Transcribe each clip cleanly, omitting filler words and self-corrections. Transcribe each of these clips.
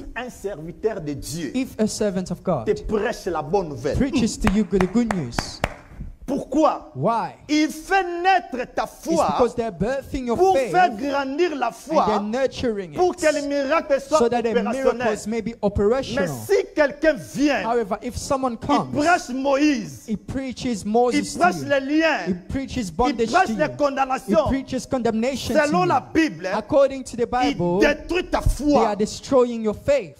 Si un serviteur de Dieu If a servant of God te prêche la bonne nouvelle, preaches to you the good news, pourquoi? why? Il fait naître ta It's foi because they're birthing your pour faith faire grandir la and foi, they're nurturing pour que les it miracles soient so that the opérationnels. miracles may be Mais operational. si quelqu'un vient, However, if someone il comes, prêche Moïse, he preaches il Moses prêche to you, les liens, he preaches il bondage prêche to les you, he condamnations. preaches condemnation Selon to la you. Bible, According to the il Bible, détruit ta they foi. are destroying your faith.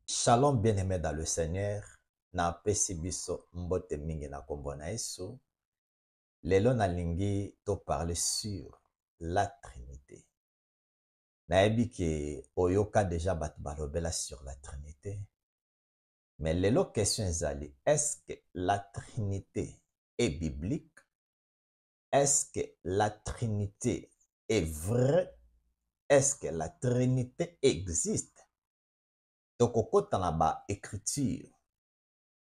Shalom bien-aimé dans le Seigneur. Na pesi biso mbote mingi na kombo na Yesu. Lelo na lingi to parler sur la Trinité. Nayebi ke oyoka déjà bat balobela sur la Trinité. Mais lelo question ezali, est-ce que la Trinité est biblique? Est-ce que la Trinité est vraie? Est-ce que la Trinité existe? Tokokota na ba écriture.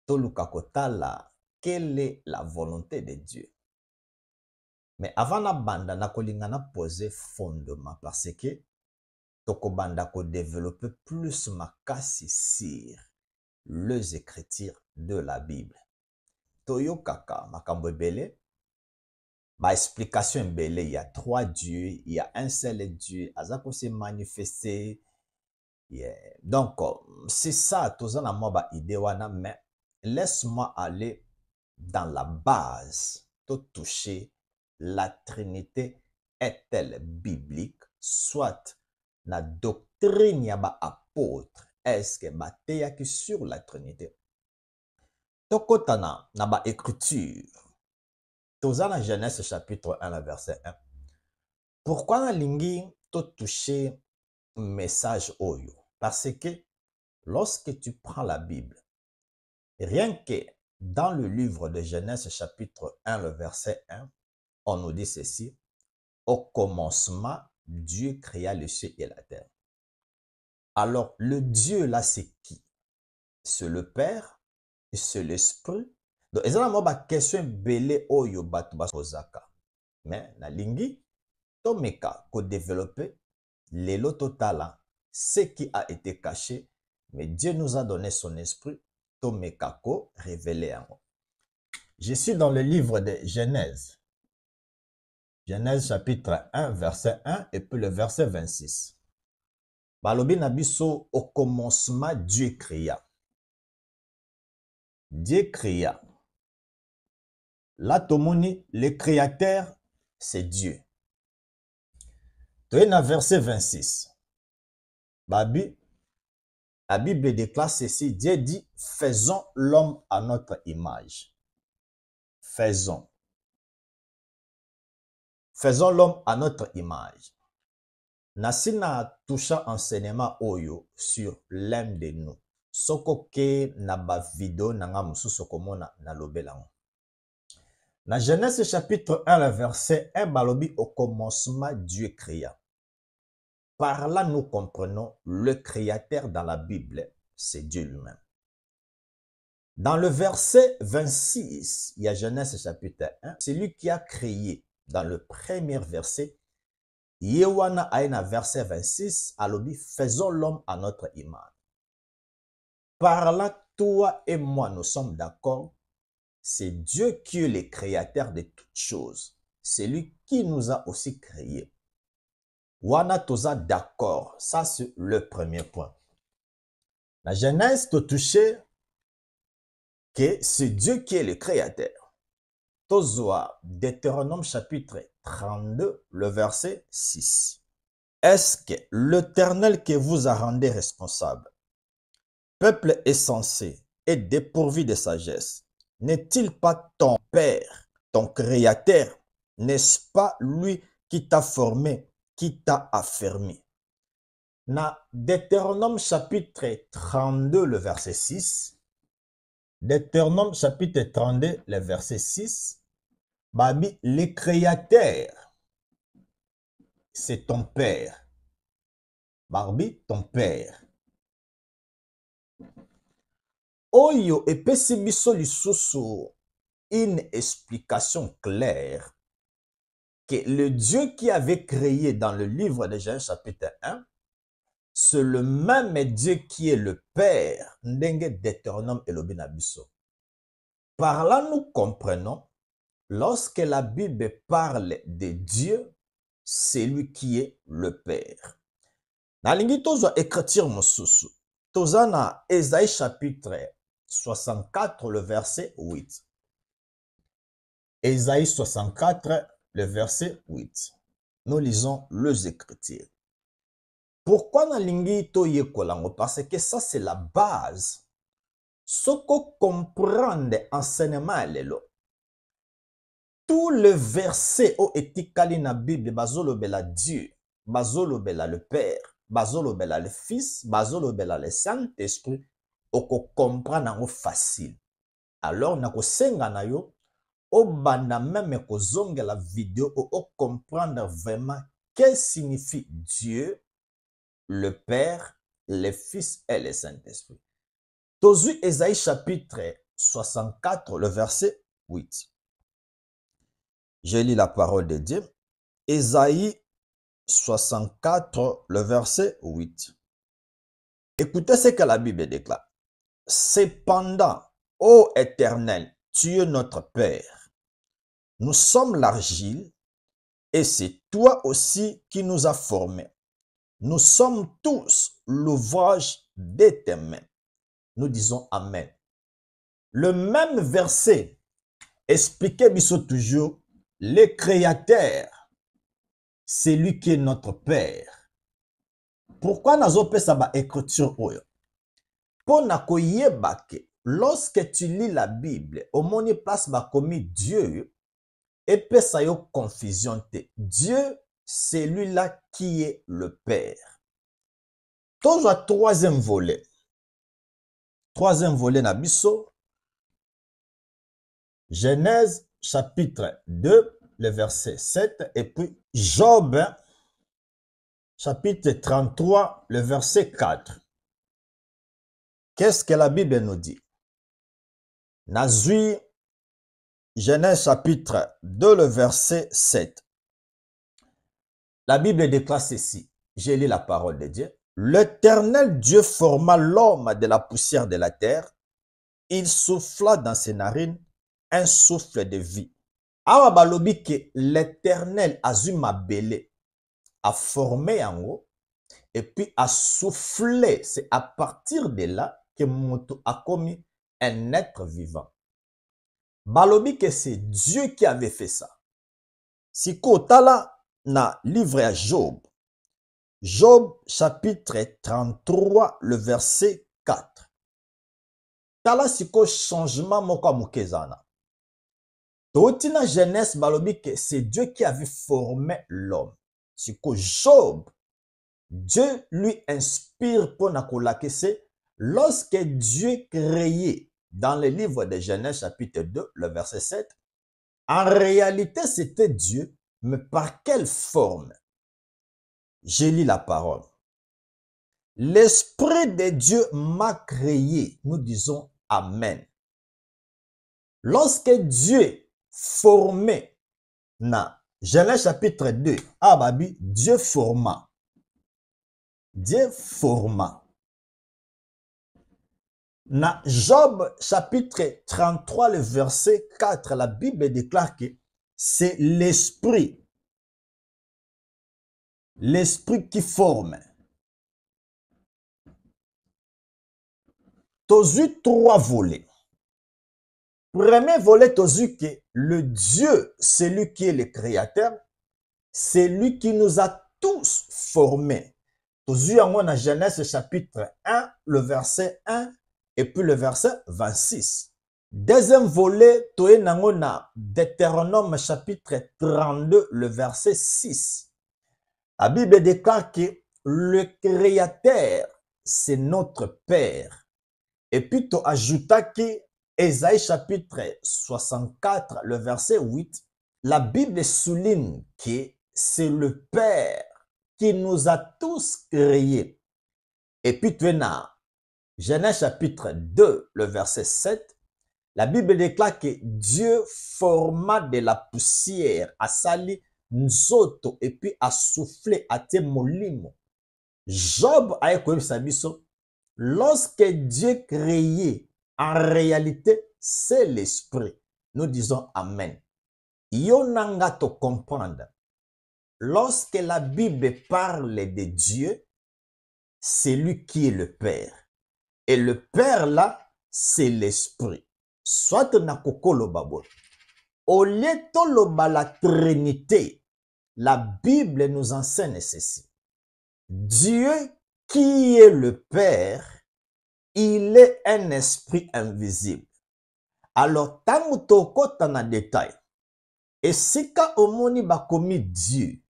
Toluka kotala, quelle est la volonté de Dieu? Mais avant na banda na kolinga na poser fondement parce que toko banda ko développer plus makasi sur les écritures de la Bible. Toyo kaka makambo ebele, ba explication ebele, il y a trois dieux, il y a un seul Dieu, azako se manifester. Yeah. Donc c'est ça tozana moi ba idée wana, mais laisse-moi aller dans la base, te toucher. La Trinité est-elle biblique? Soit la doctrine ya ba apôtre, est-ce que ba teyaki sur la Trinité? Tokotana na ba écriture. Tozana Genèse chapitre 1, verset 1. Pourquoi na lingi te toucher message oyo? Parce que lorsque tu prends la Bible, rien que dans le livre de Genèse chapitre 1, le verset 1, on nous dit ceci: au commencement, Dieu créa le ciel et la terre. Alors, le Dieu là, c'est qui? C'est le Père, c'est l'Esprit. Donc, il y a une question belé oyo batu basozaka. Mais, na lingi, tomeka ko développer l'élo total, ce qui a été caché, mais Dieu nous a donné son esprit, tomeka ko révélé en. Je suis dans le livre de Genèse. Genèse chapitre 1, verset 1 et puis le verset 26. Balobi nabiso, au commencement, Dieu créa. Dieu créa. Là, tomoni, le créateur, c'est Dieu. Tu es dans verset 26. Babi, la Bible déclare ceci: Dieu dit, faisons l'homme à notre image. Faisons. Faisons l'homme à notre image. Nasina toucha enseignement oyo sur l'un de nous. Soko ke na ba vidéo nanga mususu komona na lobelango. Na Genèse chapitre 1, le verset 1, balobi au commencement Dieu créa. Par là nous comprenons le créateur dans la Bible, c'est Dieu lui-même. Dans le verset 26, il y a Genèse chapitre 1, c'est lui qui a créé. Dans le premier verset, Yewana aina verset 26, alobi, faisons l'homme à notre image. Par là, toi et moi, nous sommes d'accord. C'est Dieu qui est le créateur de toutes choses. C'est lui qui nous a aussi créés. Wana toza d'accord. Ça, c'est le premier point. La Genèse te touche que c'est Dieu qui est le créateur. Tozoa, Deutéronome chapitre 32, le verset 6. Est-ce que l'Éternel qui vous a rendu responsable, peuple insensé et dépourvu de sagesse, n'est-il pas ton Père, ton Créateur? N'est-ce pas lui qui t'a formé, qui t'a affermi? Na Deutéronome chapitre 32, le verset 6. Deutéronome chapitre 32, le verset 6. Babi, le Créateur, c'est ton Père. Barbi, ton Père. Oyo epesi biso lisusu une explication claire que le Dieu qui avait créé dans le livre de Genèse chapitre 1, c'est le même Dieu qui est le Père, ndenge Deutéronome elobi na biso. Par là, nous comprenons, lorsque la Bible parle de Dieu, c'est lui qui est le Père. Nalingi tozwa écriture mosusu. Toza na Ésaïe chapitre 64, le verset 8. Ésaïe 64, le verset 8. Nous lisons les Écritures. Pourquoi nalingi toye kolango? Parce que ça c'est la base. Ce qu'on comprend enseignement lelo. Tout le verset au etikali na Bible bazolobela Dieu, bazolobela le Père, bazolobela le Fils, bazolobela le Saint-Esprit, oko comprendre nango facile. Alors nako senga na yo o banda même kozonga la vidéo o comprendre vraiment qu'est-ce signifie Dieu, le Père, le Fils et le Saint-Esprit. Tozu Ésaïe chapitre 64, le verset 8. Je lis la parole de Dieu. Ésaïe 64, le verset 8. Écoutez ce que la Bible déclare. Cependant, ô Éternel, tu es notre Père. Nous sommes l'argile et c'est toi aussi qui nous as formés. Nous sommes tous l'ouvrage de tes mains. Nous disons Amen. Le même verset expliquait biso toujours le Créateur, c'est lui qui est notre Père. Pourquoi nazopesa ba écriture oyo? Pour na koyeba ke lorsque tu lis la Bible, au moni place ba komi Dieu et pesa yo confusion te. Dieu, c'est lui-là qui est le Père. Toujours troisième volet. Troisième volet na biso. Genèse chapitre 2, le verset 7, et puis Job, chapitre 33, le verset 4. Qu'est-ce que la Bible nous dit? Nazui, Genèse chapitre 2, le verset 7. La Bible déclare ceci. J'ai lu la parole de Dieu. L'Éternel Dieu forma l'homme de la poussière de la terre. Il souffla dans ses narines un souffle de vie. Awa balobi que l'Éternel azuma belé a formé en haut et puis a soufflé. C'est à partir de là que Moto a commis un être vivant. Balobi que c'est Dieu qui avait fait ça. Si kotala na livre à Job. Job chapitre 33, le verset 4. Tala siko changement moko mukezana. Totina Genèse balobi que c'est Dieu qui avait formé l'homme. Siko Job, Dieu lui inspire pour nakolake c'est lorsque Dieu créait dans le livre de Genèse chapitre 2, le verset 7, en réalité c'était Dieu, mais par quelle forme? Je lis la parole. L'Esprit de Dieu m'a créé. Nous disons Amen. Lorsque Dieu formait, na Genèse chapitre 2, Ababi, Dieu forma. Dieu forma. Na Job chapitre 33, le verset 4, la Bible déclare que c'est l'Esprit. L'Esprit qui forme. Tozu trois volets. Premier volet, tozu que le Dieu, c'est lui qui est le Créateur, c'est lui qui nous a tous formés. Tozu yango na Genèse chapitre 1, le verset 1 et puis le verset 26. Deuxième volet, toye nango na Deutéronome chapitre 32, le verset 6. La Bible déclare que le Créateur, c'est notre Père. Et puis, tu ajoutas que Ésaïe chapitre 64, le verset 8, la Bible souligne que c'est le Père qui nous a tous créés. Et puis, tu es dans Genèse chapitre 2, le verset 7, la Bible déclare que Dieu forma de la poussière à sali nzoto et puis a soufflé à te molimo. Job a biso. Lorsque Dieu créait, en réalité, c'est l'esprit. Nous disons Amen. Yonanga te comprendre. Lorsque la Bible parle de Dieu, c'est lui qui est le Père. Et le Père là, c'est l'esprit. Soit na kokolo babo. Au lieu de la Trinité, la Bible nous enseigne ceci. Dieu qui est le Père, il est un esprit invisible. Alors, tant que tu as détail, et si ka omoni bakomi Dieu,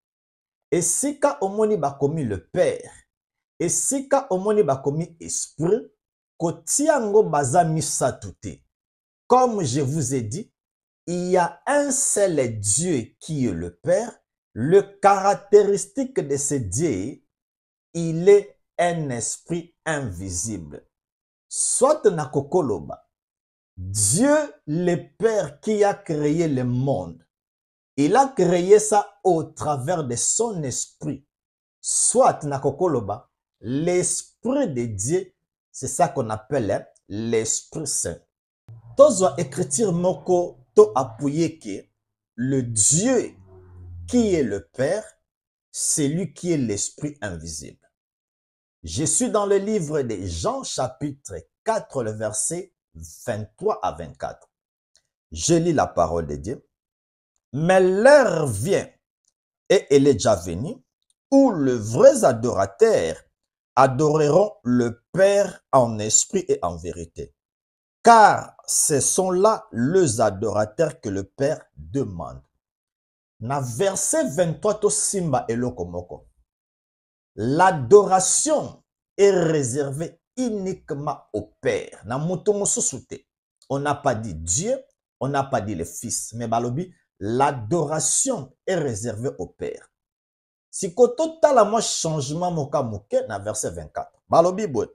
et si ka omoni bakomi le Père, et si ka omoni bakomi esprit, kotiango baza misatute. Comme je vous ai dit, il y a un seul Dieu qui est le Père. Le caractéristique de ce Dieu, il est un esprit invisible. Soit na kokoloba, Dieu le Père qui a créé le monde, il a créé ça au travers de son esprit. Soit na kokoloba, l'esprit de Dieu, c'est ça qu'on appelle l'Esprit Saint. Tozo écriture moko to appuyer que le Dieu qui est le Père, c'est lui qui est l'esprit invisible. Je suis dans le livre de Jean chapitre 4, le verset 23 à 24. Je lis la parole de Dieu. Mais l'heure vient, et elle est déjà venue, où les vrais adorateurs adoreront le Père en esprit et en vérité. Car ce sont là les adorateurs que le Père demande. Na verset 23 to simba eloko moko. L'adoration est réservée uniquement au Père. Na mutu mususu te. On n'a pas dit Dieu, on n'a pas dit le Fils, mais balobi l'adoration est réservée au Père. Si koto tala moi changement moka moke na verset 24. Balobi boy.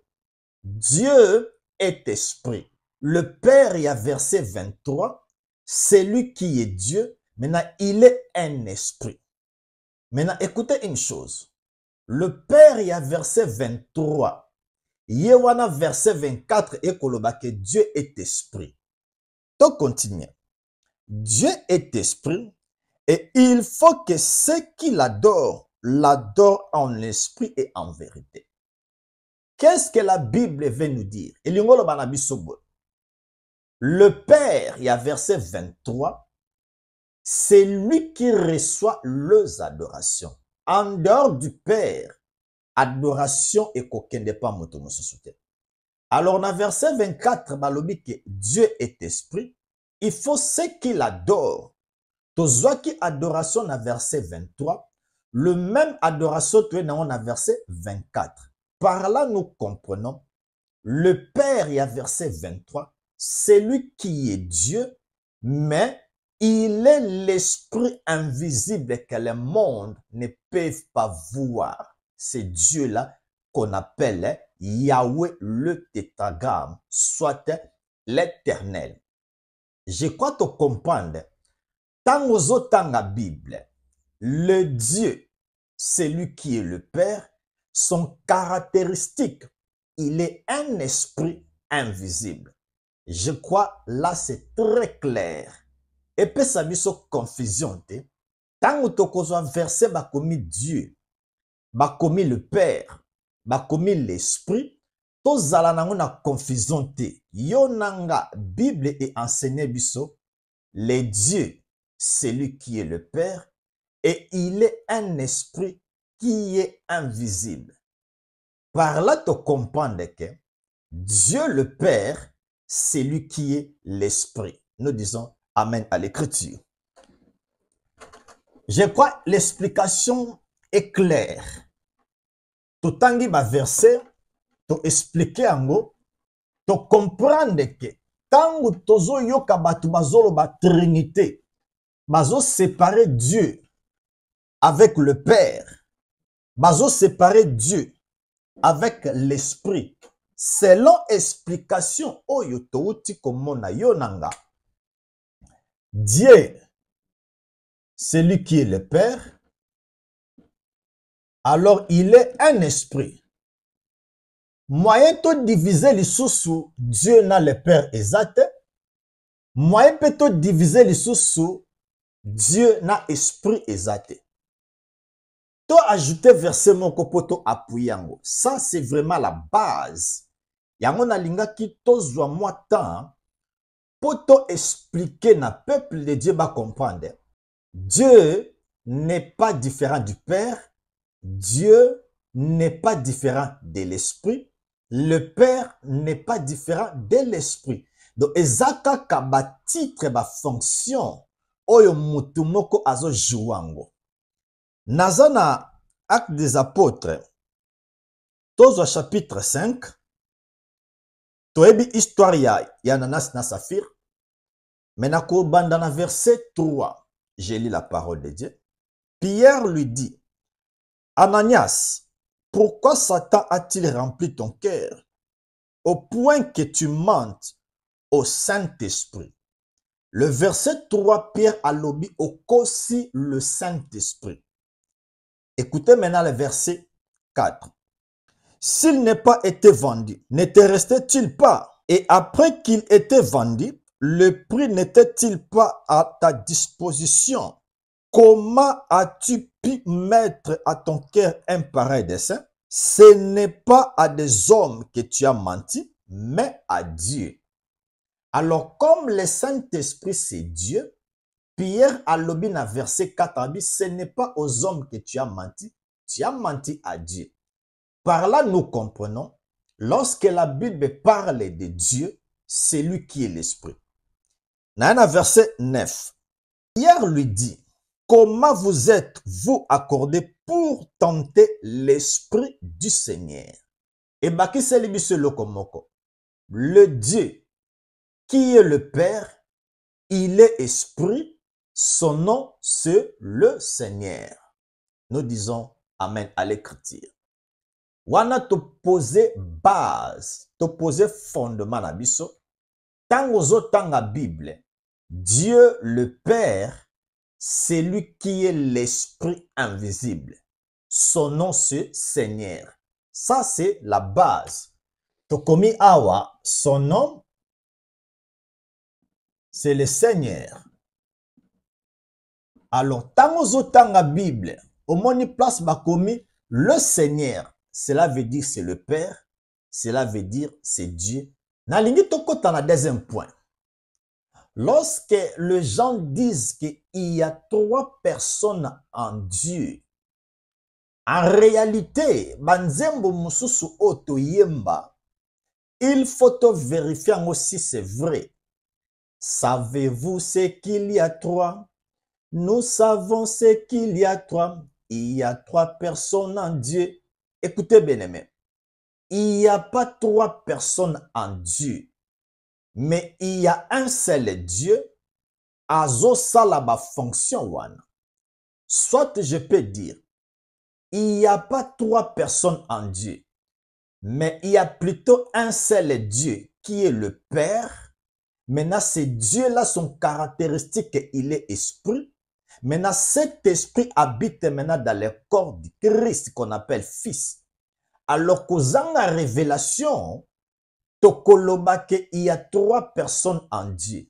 Dieu est esprit. Le Père, il y a verset 23, c'est lui qui est Dieu. Maintenant, il est un esprit. Maintenant, écoutez une chose. Le Père, il y a verset 23. Yewana verset 24 et koloba que Dieu est esprit. Donc, continue. Dieu est esprit et il faut que ceux qui l'adorent en esprit et en vérité. Qu'est-ce que la Bible veut nous dire? Le Père, il y a verset 23, c'est lui qui reçoit les adorations. En dehors du Père, adoration et qu'aucun n'est pas motomososoute. Alors, dans verset 24, balobi que Dieu est esprit, il faut ceux qui l'adorent. Tozoaki adoration dans verset 23, le même adoration tu es dans verset 24. Par là, nous comprenons, le Père, il y a verset 23, c'est lui qui est Dieu, mais il est l'esprit invisible que le monde ne peut pas voir. C'est Dieu-là qu'on appelle Yahweh le tétragramme, soit l'éternel. Je crois te comprendre. Tant aux autres la Bible, le Dieu, c'est lui qui est le Père, son caractéristique, il est un esprit invisible. Je crois là c'est très clair. Et puis ça biso confusion te. Tant que tu verset bakomi Dieu, bakomi le Père, bakomi l'esprit, to zala nango na confusion te. Yo nanga Bible est enseigné biso le Dieu, c'est lui qui est le Père et il est un esprit qui est invisible. Par là tu comprends que Dieu le Père, c'est lui qui est l'esprit. Nous disons Amen à l'écriture. Je crois l'explication est claire. Tout tangi ba verset, tu expliquer ango, tu comprendre que tango tozo yoka batu bazolo ba trinité, bazo séparer Dieu avec le Père, bazo séparer Dieu avec l'esprit. Selon explication oyo touti komona yonanga, Dieu c'est lui qui est le Père, alors il est un esprit. Moyen de diviser les sous Dieu n'a le Père exact. Moyen peut diviser les sous Dieu n'a esprit exact. To ajouter verset mon kopoto appuyer yango. Ça c'est vraiment la base. Yango na linga ki tozwa moi temps poto expliquer na peuple de Dieu va comprendre. Dieu n'est pas différent du Père. Dieu n'est pas différent de l'Esprit. Le Père n'est pas différent de l'Esprit. Donc, ezaka kaba titre ba fonction oyo mutu moko azo jouango. Nazana Acte des Apôtres, tozo chapitre 5, toebi histoire ya Ananas na Saphir, mais na banda na verset 3, j'ai lu la parole de Dieu. Pierre lui dit, Ananias, pourquoi Satan a-t-il rempli ton cœur au point que tu mentes au Saint-Esprit? Le verset 3, Pierre a lobby au aussi le Saint-Esprit. Écoutez maintenant le verset 4. S'il n'est pas été vendu, n'était restait-il pas? Et après qu'il était vendu, le prix n'était-il pas à ta disposition? Comment as-tu pu mettre à ton cœur un pareil dessein? Ce n'est pas à des hommes que tu as menti, mais à Dieu. Alors, comme le Saint-Esprit, c'est Dieu, Pierre a lobby dans verset 4 a dit, ce n'est pas aux hommes que tu as menti à Dieu. Par là, nous comprenons, lorsque la Bible parle de Dieu, c'est lui qui est l'Esprit. Dans le verset 9, Pierre lui dit, comment vous êtes-vous accordés pour tenter l'Esprit du Seigneur? Et baki c'est le Dieu qui est le Père, il est Esprit, son nom c'est le Seigneur. Nous disons Amen à l'écriture. Wana te poser base, te poser fondement na biso. Tango zo tanga Bible, Dieu le Père, c'est lui qui est l'Esprit invisible. Son nom c'est Seigneur. Ça c'est la base. Tokomi awa, son nom c'est le Seigneur. Alors, tango zo tanga Bible, au moni place bakomi le Seigneur. Cela veut dire c'est le Père. Cela veut dire c'est Dieu. Nalingi toko tana deuxième point. Lorsque les gens disent qu'il y a trois personnes en Dieu, en réalité, banzembo mususu oto yemba, il faut vérifier aussi si c'est vrai. Savez-vous ce qu'il y a trois? Nous savons ce qu'il y a trois. Il y a trois personnes en Dieu. Écoutez bien aimé. Il n'y a pas trois personnes en Dieu. Mais il y a un seul Dieu. Azo salaba fonction wana. Soit je peux dire, il n'y a pas trois personnes en Dieu. Mais il y a plutôt un seul Dieu qui est le Père. Maintenant, ce Dieu-là, son caractéristique, il est esprit. Maintenant, cet esprit habite maintenant dans le corps du Christ qu'on appelle Fils. Alors qu'aux la révélation, tokoloba qu'il y a trois personnes en Dieu.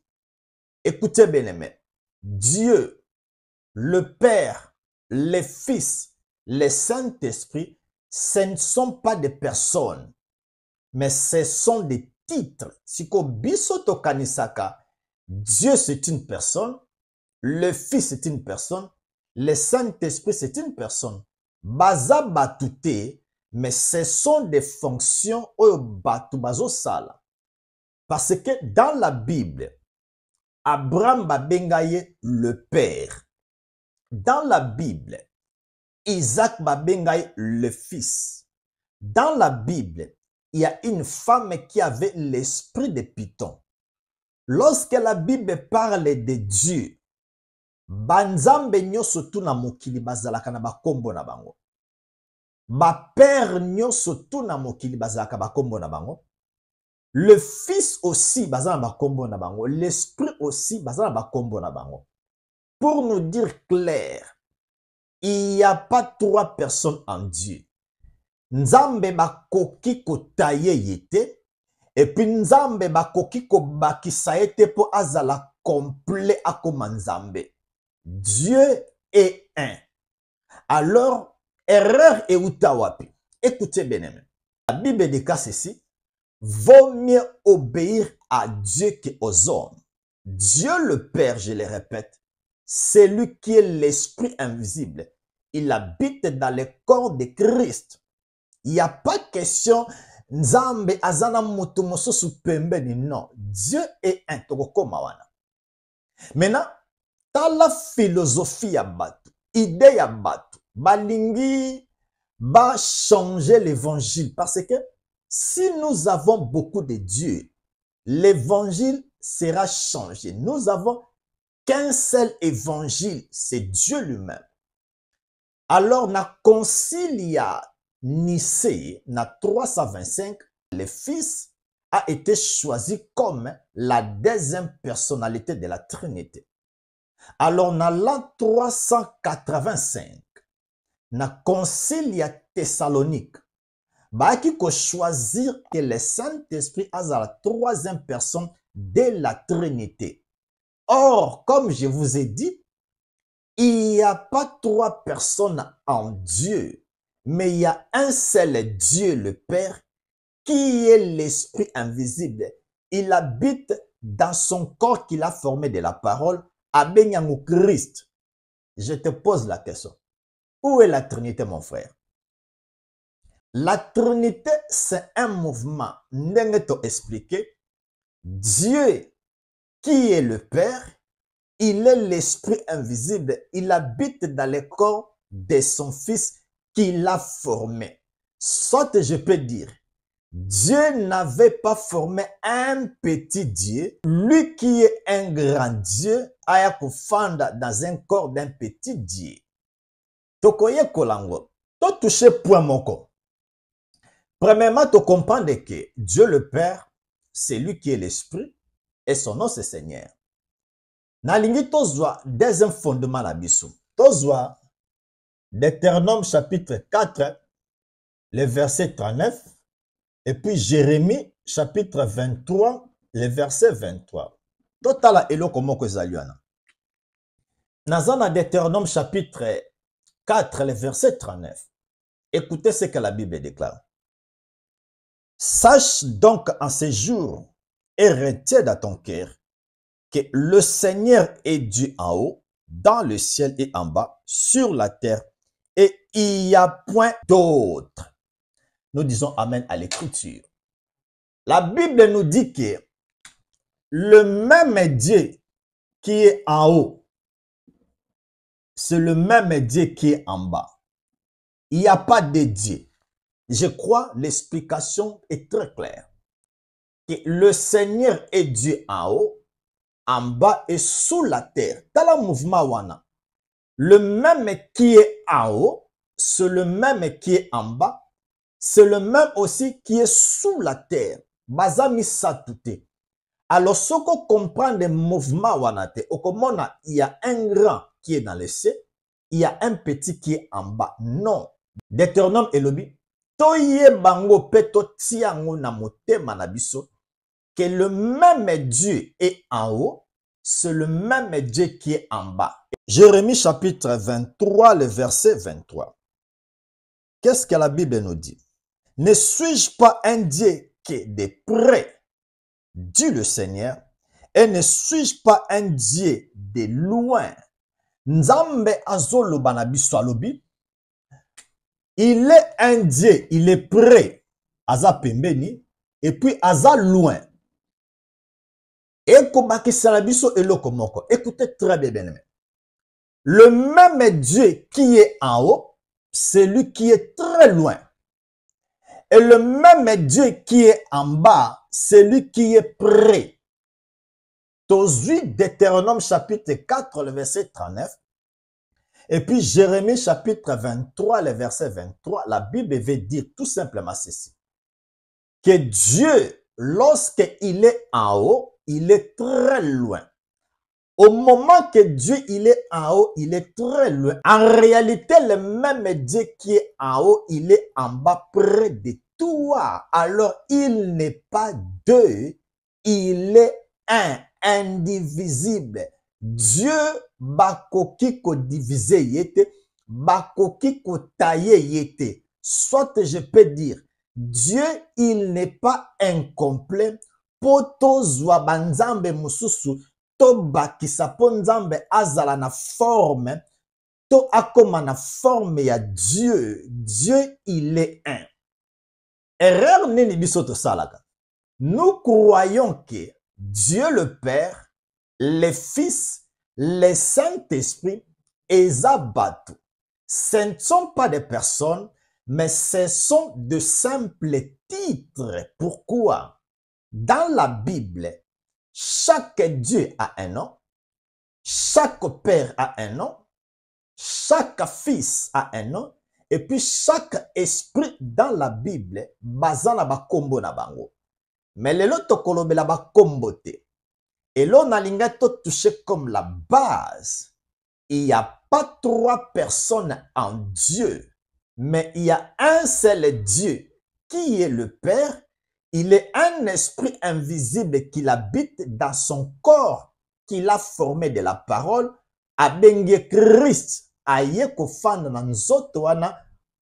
Écoutez bien aimé. Dieu, le Père, le Fils, le Saint-Esprit, ce ne sont pas des personnes, mais ce sont des titres. Siko biso to kanisaka, Dieu c'est une personne, le Fils c'est une personne, le Saint-Esprit c'est une personne. Baza batute, mais ce sont des fonctions oyo batu bazo sala. Parce que dans la Bible, Abraham babengaye le Père. Dans la Bible, Isaac babengaye le Fils. Dans la Bible, il y a une femme qui avait l'esprit de Python. Lorsque la Bible parle de Dieu, banzambe nyoso tu na mokili bazalaka na bakombo na bango. Ba père nyoso tu na mokili bazalaka bakombo na bango. Le Fils aussi bazala bakombo na bango. L'Esprit aussi bazala bakombo na bango. pour nous dire clair, il n'y a pas trois personnes en Dieu. Nzambe bakoki kotaye yete, et puis Nzambe bakoki kobakisa yete po azala complet akoma Nzambe. Dieu est un. Alors, erreur et utawapi. Écoutez bien aimé. La Bible déclare ceci. Vaut mieux obéir à Dieu qu'aux hommes. Dieu le Père, je le répète, c'est lui qui est l'esprit invisible. Il habite dans le corps de Christ. Il n'y a pas question Nzambe azana moto mosusu pembeni. Non, Dieu est un. Maintenant, dans la philosophie ya batu, idée ya batu, balingi ba changer l'évangile parce que si nous avons beaucoup de Dieu, l'évangile sera changé. Nous avons qu'un seul évangile, c'est Dieu lui-même. Alors, na concilia Nicée, na 325, le Fils a été choisi comme la deuxième personnalité de la Trinité. Alors, na l'an 385, na concilia Thessalonique, qui ko choisir que le Saint-Esprit a la troisième personne de la Trinité. Or, comme je vous ai dit, il n'y a pas trois personnes en Dieu, mais il y a un seul Dieu, le Père, qui est l'Esprit invisible. Il habite dans son corps qu'il a formé de la parole, à Benyamu Christ. Je te pose la question. Où est la Trinité, mon frère? La Trinité, c'est un mouvement. N'engue expliqué. Dieu, qui est le Père, il est l'Esprit invisible. Il habite dans le corps de son Fils qu'il a formé. Soit je peux dire, Dieu n'avait pas formé un petit Dieu. Lui qui est un grand Dieu a kufanda dans un corps d'un petit Dieu. Tokoye kolango. To touche point moko. Premièrement, tu comprends que Dieu le Père, c'est lui qui est l'Esprit et son nom c'est Seigneur. Nalingi tozwa deuxième fondement la biso. Tozwa Deutéronome chapitre 4, le verset 39, et puis Jérémie chapitre 23, le verset 23. Totala eloko moko ezaliana. Nazana Deutéronome chapitre 4, le verset 39. Écoutez ce que la Bible déclare. Sache donc en ces jours et retiens dans ton cœur que le Seigneur est Dieu en haut, dans le ciel et en bas, sur la terre, et il n'y a point d'autre. Nous disons Amen à l'écriture. La Bible nous dit que le même Dieu qui est en haut, c'est le même Dieu qui est en bas. Il n'y a pas de Dieu. Je crois l'explication est très claire. Que le Seigneur est Dieu en haut, en bas et sous la terre. Dans le mouvement wana, le même qui est en haut, c'est le même qui est en bas, c'est le même aussi qui est sous la terre. Bazami satute. Alors, ce qu'on comprend des mouvements wana te, il y a un grand qui est dans le ciel, il y a un petit qui est en bas. Non. Deutéronome elobi. Toye bango peto tiango na motema na biso que le même Dieu est en haut, c'est le même Dieu qui est en bas. Jérémie chapitre 23, le verset 23. Qu'est-ce que la Bible nous dit? Ne suis-je pas un Dieu qui est de près, dit le Seigneur, et ne suis-je pas un Dieu de loin? Nzambe azolo banabiso alobi. Il est un Dieu, il est près, aza pembeni, et puis aza loin. Écoutez très bien, bien aimé. Le même Dieu qui est en haut, c'est lui qui est très loin. Et le même Dieu qui est en bas, c'est lui qui est près. Tozui Deutéronome chapitre 4, le verset 39. Et puis Jérémie chapitre 23, le verset 23, la Bible veut dire tout simplement ceci. Que Dieu, lorsqu'il est en haut, il est très loin. Au moment que Dieu il est en haut, il est très loin. En réalité, le même Dieu qui est en haut, il est en bas près de toi. Alors, il n'est pas deux, il est un, indivisible. Dieu bakoki ko diviser yete, bakoki ko tailler yete. Soit je peux dire, Dieu il n'est pas incomplet. Poto zwa banzambe mususu to bakisa po nzambe azala na forme to akoma na forme ya Dieu. Dieu il est un. Erreur nini biso to salaka. Nous croyons que Dieu le Père, le Fils, le Saint-Esprit et Zabatu, ce ne sont pas des personnes, mais ce sont de simples titres. Pourquoi? Dans la Bible, chaque Dieu a un nom, chaque Père a un nom, chaque Fils a un nom, et puis chaque esprit dans la Bible, bazana ba kombo na bango. Mais le loto kolobela ba kombo te. Et là, on a touché comme la base. Il n'y a pas trois personnes en Dieu, mais il y a un seul Dieu qui est le Père. Il est un esprit invisible qui habite dans son corps, qu'il a formé de la parole, a bengue Christ, a ye ko fanda na nzoto wana,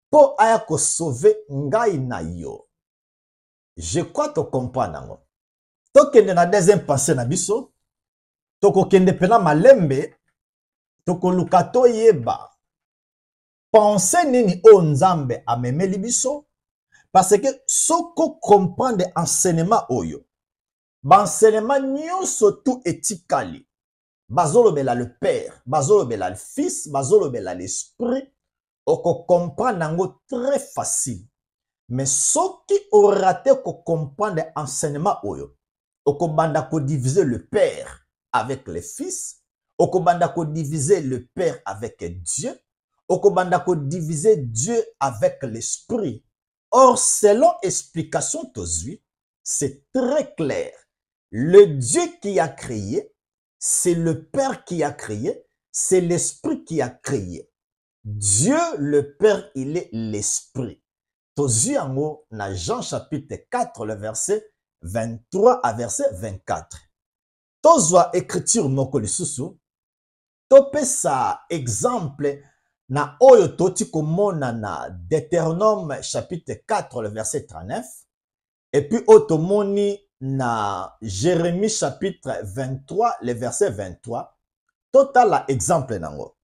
po aya ko sauver ngai na yo. Je crois to comprendre. Tokende na deuxième pensée na biso, toko kende pena malembe, toko lukato yeba. Pensez nini o nzambe amemeli biso, parce que soko comprendre enseignement oyo, enseignement nyonso tout etikali, bazolo bela le Père, bazolo bela le Fils, bazolo bela l'Esprit, oko comprendre nango très facile. Mais soki o raté ko comprendre enseignement oyo, oko banda ko diviser le Père avec le Fils, oko banda ko diviser le Père avec Dieu, oko banda ko diviser Dieu avec l'Esprit. Or, selon explication tozui, c'est très clair. Le Dieu qui a créé, c'est le Père qui a créé, c'est l'Esprit qui a créé. Dieu, le Père, il est l'Esprit. Tozui ango na Jean chapitre 4, le verset 23 à verset 24. Tozwa écriture moko lisusu, topesa exemple na oyo toti komona na Deutéronome chapitre 4 le verset 39 et puis otomoni na Jérémie chapitre 23 le verset 23. Total exemple nango.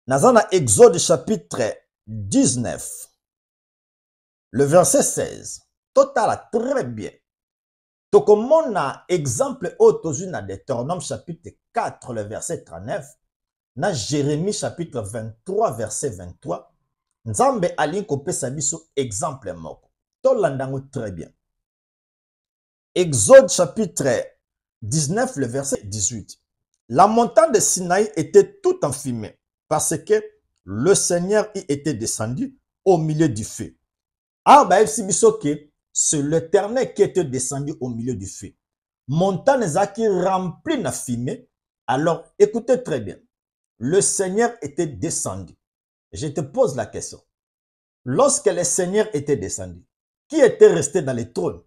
Nazana Exode chapitre 19 le verset 16. Total très bien. Tokomona exemple otozu na Deutéronome chapitre 4 le verset 39. Na Jérémie chapitre 23 verset 23, Nzambe alingi kopesa biso exemple moko. Tolandango très bien. Exode chapitre 19 le verset 18. La montagne de Sinaï était tout en fumée parce que le Seigneur y était descendu au milieu du feu. Ah bah c'est l'Éternel qui était descendu au milieu du feu. Montagne zaki remplie de fumée. Alors écoutez très bien. Le Seigneur était descendu. Je te pose la question. Lorsque le Seigneur était descendu, qui était resté dans le trône?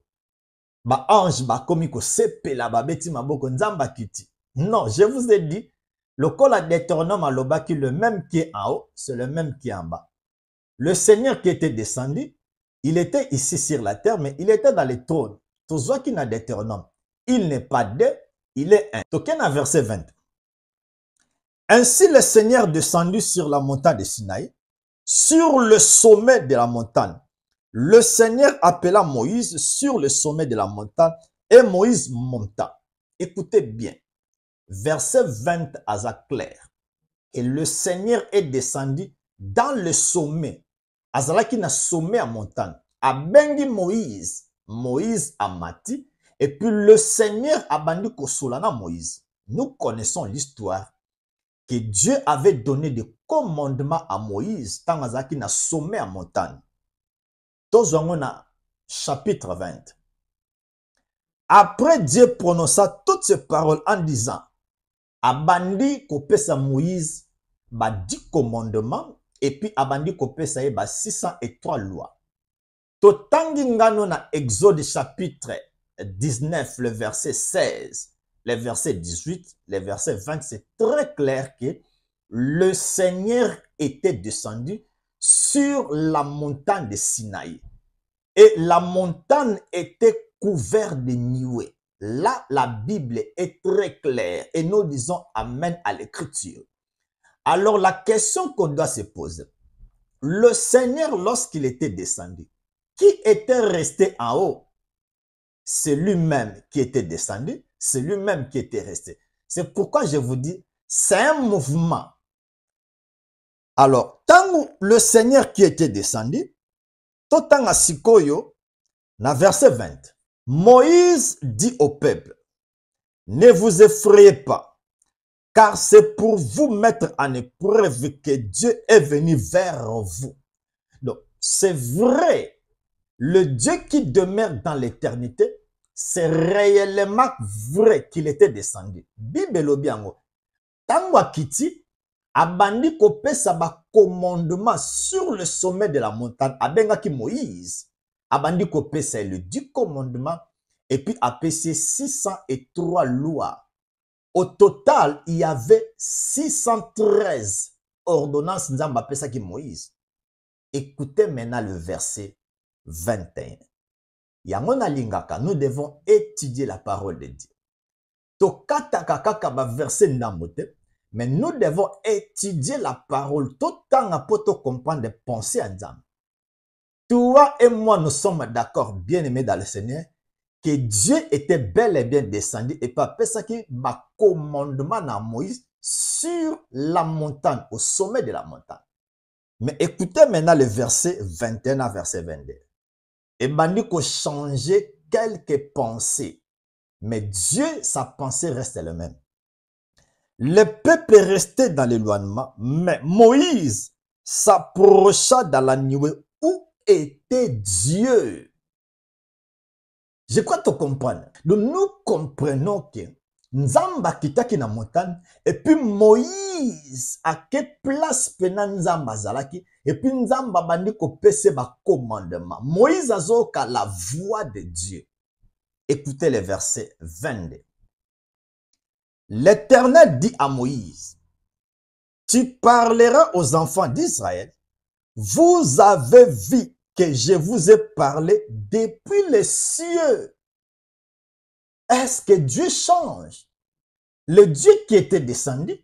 Ba ange ba komiko sepela ba beti maboko nzamba kiti. Non, je vous ai dit, le col à Deutéronome à l'obaki, le même qui est en haut, c'est le même qui est en bas. Le Seigneur qui était descendu, il était ici sur la terre, mais il était dans le trône. Tout ce qui n'a Deutéronome, il n'est pas deux, il est un. Token à verset 20. Ainsi le Seigneur descendu sur la montagne de Sinaï, sur le sommet de la montagne. Le Seigneur appela Moïse sur le sommet de la montagne et Moïse monta. Écoutez bien, verset 20 à clair. Et le Seigneur est descendu dans le sommet. Azalaki na sommet à montagne. A bengi Moïse. Moïse a mati. Et puis le Seigneur a bandi kosolana Moïse. Nous connaissons l'histoire que Dieu avait donné des commandements à Moïse tant azaki na sommet à montagne. Tozongona chapitre 20. Après Dieu prononça toutes ces paroles en disant, abandi kopesa Moïse ba 10 commandements et puis abandi kopesa ye ba 603 lois. Totangi ngano na Exode chapitre 19, le verset 16, le verset 18, le verset 20, c'est très clair que le Seigneur était descendu sur la montagne de Sinaï. Et la montagne était couverte de nuées. Là, la Bible est très claire et nous disons Amen à l'écriture. Alors, la question qu'on doit se poser, le Seigneur, lorsqu'il était descendu, qui était resté en haut? C'est lui-même qui était descendu, c'est lui-même qui était resté. C'est pourquoi je vous dis, c'est un mouvement. Alors, tant le Seigneur qui était descendu, tout temps à Sikoyo, dans verset 20, Moïse dit au peuple, ne vous effrayez pas, car c'est pour vous mettre en épreuve que Dieu est venu vers vous. Donc, c'est vrai, le Dieu qui demeure dans l'éternité, c'est réellement vrai qu'il était descendu. Bible lobiango. Tango akiti, abandi kopesa ba commandement sur le sommet de la montagne, abengaki Moïse. Abandi kopesa le 10 commandements et puis apesi 603 lois. Au total, il y avait 613 ordonnances nzamba pesaki Moïse. Écoutez maintenant le verset 21. Yangona lingaka, nous devons étudier la parole de Dieu. Tokata kaka ba verset ndamote, mais nous devons étudier la parole tout temps pour comprendre les pensées en Nzambe. Toi et moi, nous sommes d'accord, bien-aimés dans le Seigneur, que Dieu était bel et bien descendu et pas ça qui ma commandement à Moïse sur la montagne, au sommet de la montagne. Mais écoutez maintenant le verset 21 à verset 22. Et bandi ko changer quelques pensées. Mais Dieu, sa pensée reste le même. Le peuple est resté dans l'éloignement, mais Moïse s'approcha dans la nuée où était Dieu. Je crois que tu comprends. Donc nous comprenons que Nzamba kitaki na montagne et puis Moïse a quelle place pena Nzamba zalaki et puis Nzamba bandi ko pese ba commandement. Moïse azoka la voix de Dieu. Écoutez le verset 22. L'Éternel dit à Moïse, tu parleras aux enfants d'Israël, vous avez vu que je vous ai parlé depuis les cieux. Est-ce que Dieu change? Le Dieu qui était descendu,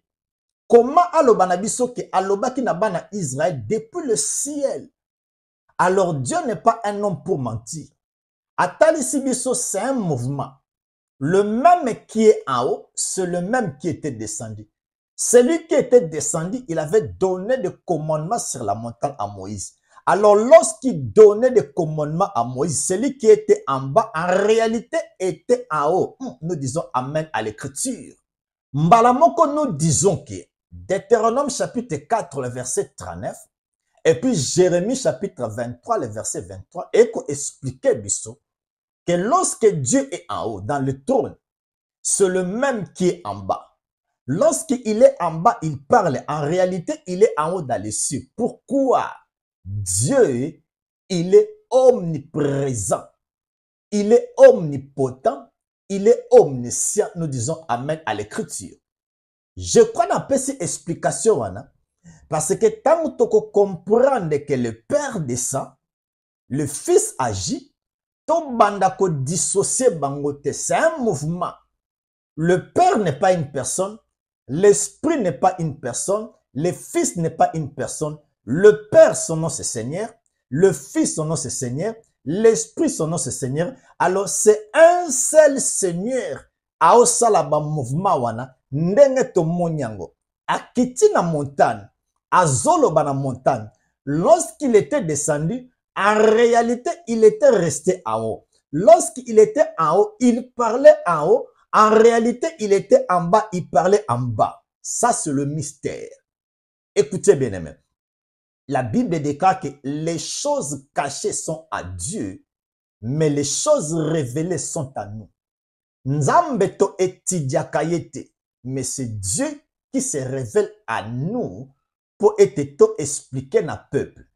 comment alobanabiso ke alobaki na bana Israël depuis le ciel? Alors Dieu n'est pas un homme pour mentir. Atali Sibiso, c'est un mouvement. Le même qui est en haut, c'est le même qui était descendu. Celui qui était descendu, il avait donné des commandements sur la montagne à Moïse. Alors, lorsqu'il donnait des commandements à Moïse, celui qui était en bas, en réalité, était en haut. Nous disons Amen à l'écriture. Mbalamoko, nous disons que Deutéronome chapitre 4, le verset 39, et puis Jérémie chapitre 23, le verset 23, et qu'on expliquait biso que lorsque Dieu est en haut, dans le trône, c'est le même qui est en bas. Lorsqu'il est en bas, il parle. En réalité, il est en haut dans les cieux. Pourquoi? Dieu, il est omniprésent. Il est omnipotent. Il est omniscient. Nous disons Amen à l'écriture. Je crois dans cette explication, parce que tant que tu comprends que le Père descend, le Fils agit, ton bandako dissocié bangote, c'est un mouvement. Le Père n'est pas une personne, l'Esprit n'est pas une personne, le Fils n'est pas une personne, le Père son nom c'est Seigneur, le Fils son nom c'est Seigneur, l'Esprit son nom c'est Seigneur. Alors c'est un seul Seigneur. Aosala ba mouvement wana ndenge to monyango. Akiti na montagne, azolo ba na montagne. Lorsqu'il était descendu, en réalité, il était resté en haut. Lorsqu'il était en haut, il parlait en haut. En réalité, il était en bas, il parlait en bas. Ça, c'est le mystère. Écoutez bien, aimé. La Bible déclare que les choses cachées sont à Dieu, mais les choses révélées sont à nous. Nzambe to etidiaka yete. mais c'est Dieu qui se révèle à nous pour être expliqué na peuple.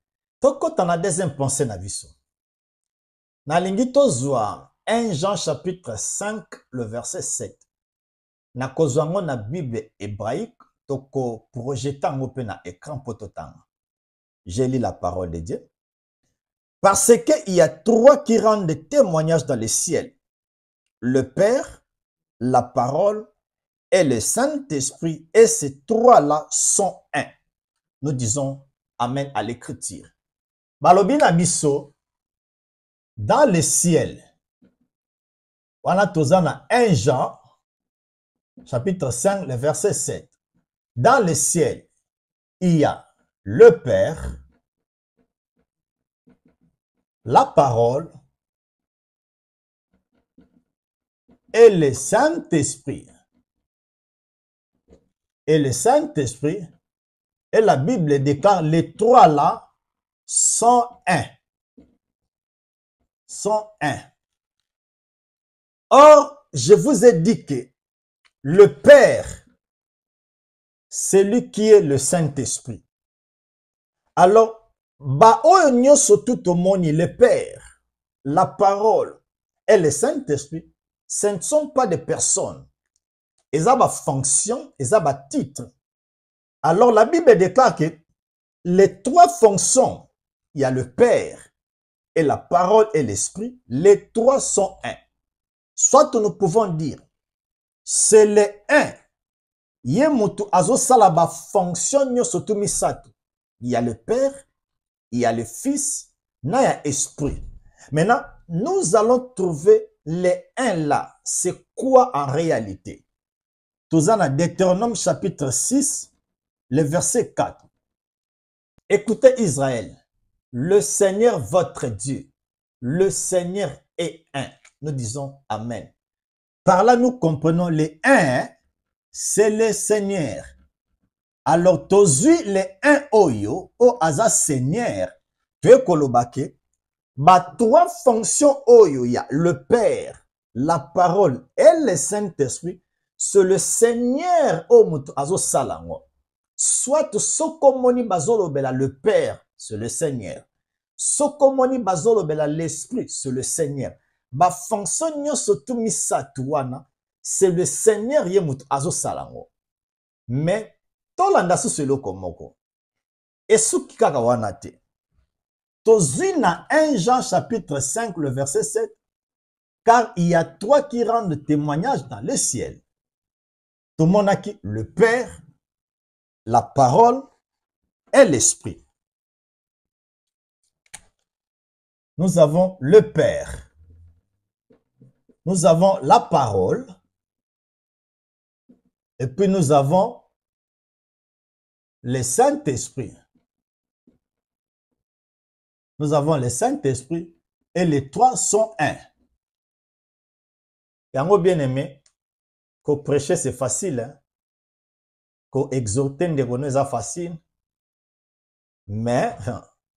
Quand on a deuxième pensée na biso. Na lingi tozwa 1 Jean chapitre 5 le verset 7. Na kozwango na Bible hébraïque toko projeta ngo pe na écran pototanga. Je lis la parole de Dieu. Parce qu'il y a trois qui rendent témoignage dans le ciel. Le Père, la parole et le Saint-Esprit. Et ces trois-là sont un. Nous disons Amen à l'écriture. Balobina biso, dans le ciel, on a tozana 1 Jean, chapitre 5, le verset 7. Dans le ciel, il y a le Père, la parole et le Saint-Esprit. Et le Saint-Esprit, et la Bible déclare, les trois là sont un. Sont un. Or, je vous ai dit que le Père, c'est lui qui est le Saint-Esprit. Alors, tout au monde, le Père, la parole et le Saint-Esprit, ce ne sont pas des personnes. Ils ont une fonction, ils ont un titre. Alors, la Bible déclare que les trois fonctions, il y a le Père et la parole et l'Esprit, les trois sont un. Soit nous pouvons dire, c'est le un. Yemutu azo salaba fonction surtout misatu. Il y a le Père, il y a le Fils, il y a l'Esprit. Maintenant, nous allons trouver les un là. C'est quoi en réalité? Tout ça dans Deutéronome chapitre 6, le verset 4. Écoutez Israël, le Seigneur votre Dieu, le Seigneur est un. Nous disons Amen. Par là, nous comprenons les un, c'est le Seigneur. Alors, tozui les un oyo, o aza Seigneur, tu es kolobake, ba trois fonctions oyo, il y a le Père, la parole et le Saint-Esprit, c'est le Seigneur o mutu azo salango. Soit sokomoni bazolobela le Père, c'est le Seigneur. Sokomoni bazolobela l'Esprit, c'est le Seigneur. Ba fonction nyonso tu misatu wana, c'est le Seigneur ye mutu azo salango. Mais tolanda su selo komoko. Esuki kaka wana te. Tozui na 1 Jean chapitre 5 le verset 7, car il y a trois qui rendent témoignage dans le ciel. Tout le monde a qui? Le Père, la parole et l'Esprit. Nous avons le Père. Nous avons la parole. Et puis nous avons le Saint-Esprit. Nous avons le Saint-Esprit et les trois sont un. Yango bien aimé, qu'on prêcher c'est facile, hein? Qu'on exhorter c'est facile, mais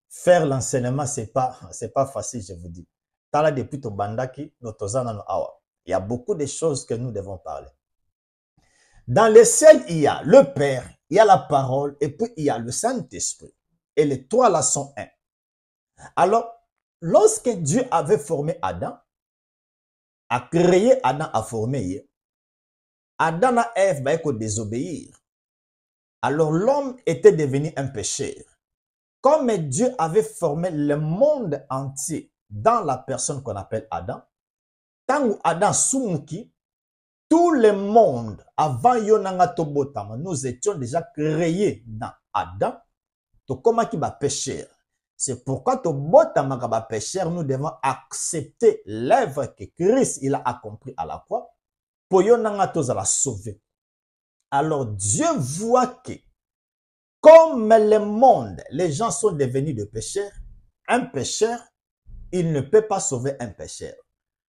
faire l'enseignement c'est pas facile, je vous dis. Tala depuis to bandaki notozana no awa. Il y a beaucoup de choses que nous devons parler. Dans le ciel, il y a le Père, il y a la parole et puis il y a le Saint-Esprit. Et les trois là sont un. Alors, lorsque Dieu avait formé Adam, a créé Adam, a formé Adam et Ève va désobéir. Alors l'homme était devenu un pécheur. Comme Dieu avait formé le monde entier dans la personne qu'on appelle Adam, tant que Adam soumuki, tout le monde avant Yonanga Tobotama, nous étions déjà créés dans Adam, to comment qui va pécher. C'est pourquoi Tobotama va pécher, nous devons accepter l'œuvre que Christ il a accompli à la croix pour Yonanga Toza la sauver. Alors Dieu voit que comme le monde, les gens sont devenus des pécheurs, un pécheur, il ne peut pas sauver un pécheur.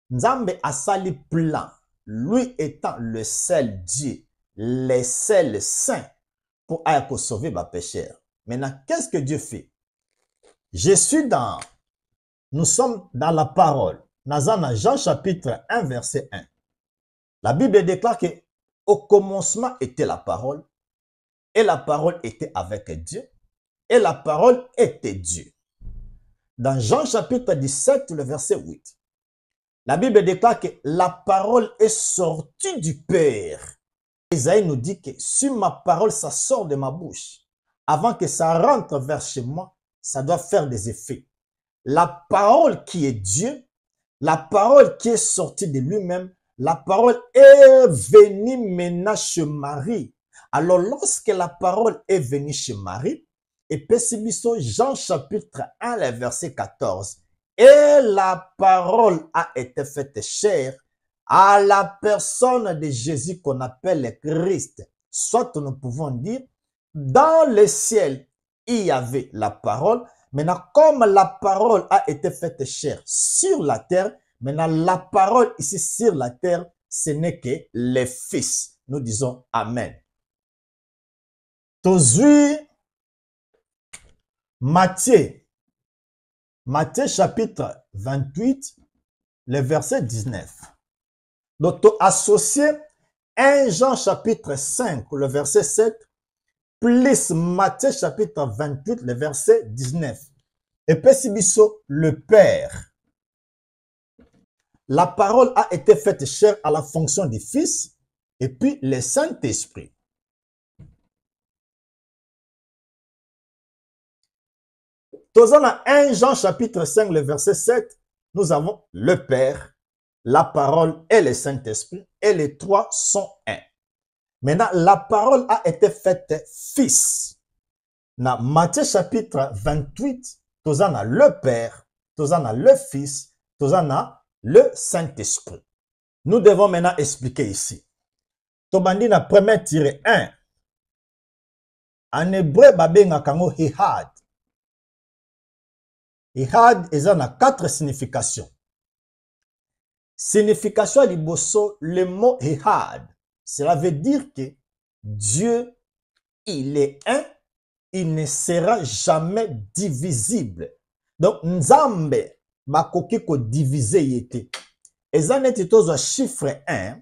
Nzambe a sali plan, lui étant le seul Dieu, le seul saint, pour sauver ma pécheur. Maintenant, qu'est-ce que Dieu fait? Nous sommes dans la parole. Nazana Jean chapitre 1 verset 1. La Bible déclare que au commencement était la parole, et la parole était avec Dieu, et la parole était Dieu. Dans Jean chapitre 17, le verset 8, la Bible déclare que la parole est sortie du Père. Isaïe nous dit que si ma parole, ça sort de ma bouche, avant que ça rentre vers chez moi, ça doit faire des effets. La parole qui est Dieu, la parole qui est sortie de lui-même, la parole est venue maintenant chez Marie. Alors lorsque la parole est venue chez Marie, et Pessibiso, Jean chapitre 1, le verset 14, et la parole a été faite chair à la personne de Jésus qu'on appelle le Christ. Soit nous pouvons dire, dans le ciel, il y avait la parole. Maintenant, comme la parole a été faite chair sur la terre, maintenant la parole ici sur la terre, ce n'est que le Fils. Nous disons Amen. Tozui Matthieu chapitre 28, le verset 19. Donc, tu associé 1 Jean chapitre 5, le verset 7, plus Matthieu chapitre 28, le verset 19. Et Pessibiso, le Père. La parole a été faite chair à la fonction du Fils et puis le Saint-Esprit. Dans 1 Jean chapitre 5, le verset 7, nous avons le Père, la parole et le Saint-Esprit, et les trois sont un. Maintenant, la parole a été faite Fils. Dans Matthieu chapitre 28, nous avons le Père, nous avons le Fils, nous avons le Saint-Esprit. Nous devons maintenant expliquer ici. Tobandi na 1-1. En hébreu, babenga kango hihad. Hihad a 4 significations. Signification liboso, le mot hihad, cela veut dire que Dieu, il est un, il ne sera jamais divisible. Donc, Nzambe, bakoki ko diviser yete. Eza neti tozo chiffre 1,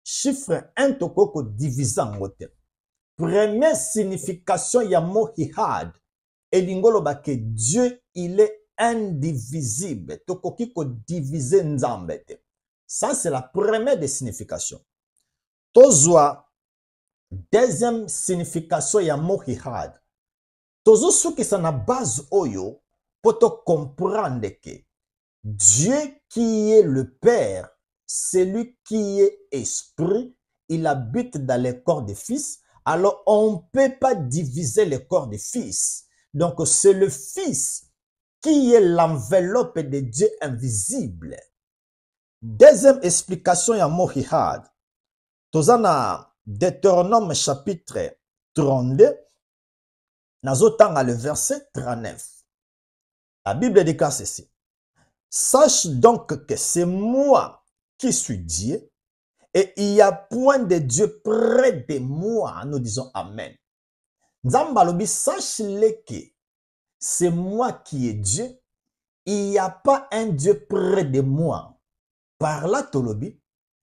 chiffre 1 toko ko diviser en mote. Première signification ya mot hihad, elingolo ba que Dieu, il est indivisible. Tokoki ko diviser Nzambe te. Ça, c'est la première des significations. Tozwa, deuxième signification ya mot hihad. Tozo souki sa na base oyo, pour te comprendre que Dieu qui est le Père, celui qui est esprit, il habite dans le corps du Fils. Alors, on ne peut pas diviser le corps du Fils. Donc, c'est le Fils qui est l'enveloppe de Dieu invisible. Deuxième explication, il y a mot hihad. Tozana Deutéronome chapitre 32, nazotanga le verset 39. La Bible déclare ceci. Sache donc que c'est moi qui suis Dieu et il n'y a point de Dieu près de moi. Nous disons Amen. Nzambalobi, sache-le que c'est moi qui est Dieu. Il n'y a pas un Dieu près de moi. Par là, Tolobi,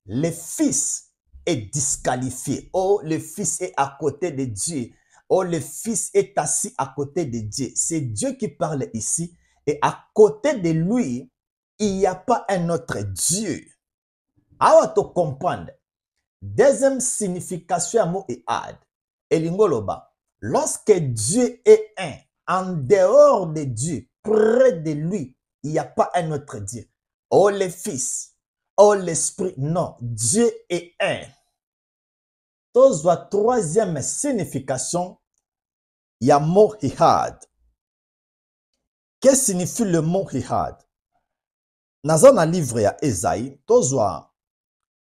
le Fils est disqualifié. Oh, le Fils est à côté de Dieu. Oh, le Fils est assis à côté de Dieu. C'est Dieu qui parle ici. Et à côté de lui, il n'y a pas un autre Dieu. Awa to comprendre. Deuxième signification à mot ihad. Elingoloba. Lorsque Dieu est un, en dehors de Dieu, près de lui, il n'y a pas un autre Dieu. Oh, le Fils. Oh, l'Esprit. Non, Dieu est un. Tozwa troisième signification, il y a mot hihad. Qu'est-ce que signifie le mot hihad? Dans un livre à Esaïe, tozwa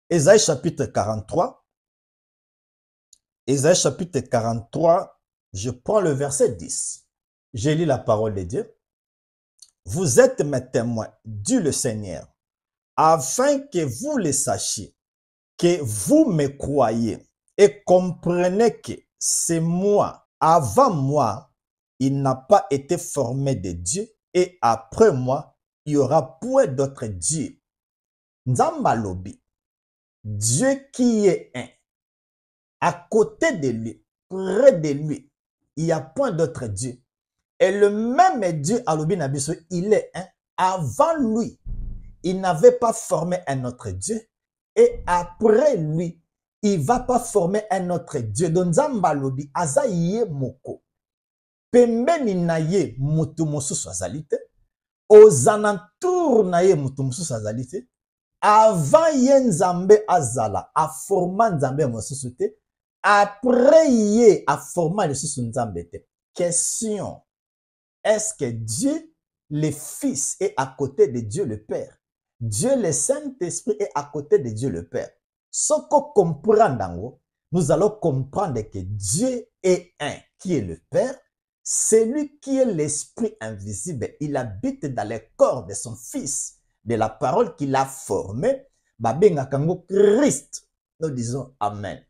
Esaïe chapitre 43. Esaïe chapitre 43, je prends le verset 10. Je lis la parole de Dieu. Vous êtes mes témoins, dit le Seigneur, afin que vous le sachiez, que vous me croyez et comprenez que c'est moi. Avant moi, il n'a pas été formé de Dieu et après moi, il n'y aura point d'autre Dieu. Nzambalobi, Dieu qui est un, à côté de lui, près de lui, il n'y a point d'autre Dieu. Et le même Dieu, alobi na biso, il est un. Avant lui, il n'avait pas formé un autre Dieu. Et après lui, il ne va pas former un autre Dieu. Donc, Nzamba alobi, aza ye moko. Pembeni na ye mutu mosusu azali te. Aux alentours na ye mutu mosusu azali te. Avant ye Nzambe azala, a forma Nzambe mosusu te. Après ye a forma lisusu Nzambe te. Question. Est-ce que Dieu le Fils est à côté de Dieu le Père? Dieu le Saint-Esprit est à côté de Dieu le Père. Ce qu'on comprend, nous allons comprendre que Dieu est un, qui est le Père. C'est lui qui est l'Esprit invisible. Il habite dans le corps de son Fils, de la parole qu'il a formée. Babenga kango Christ. Nous disons Amen.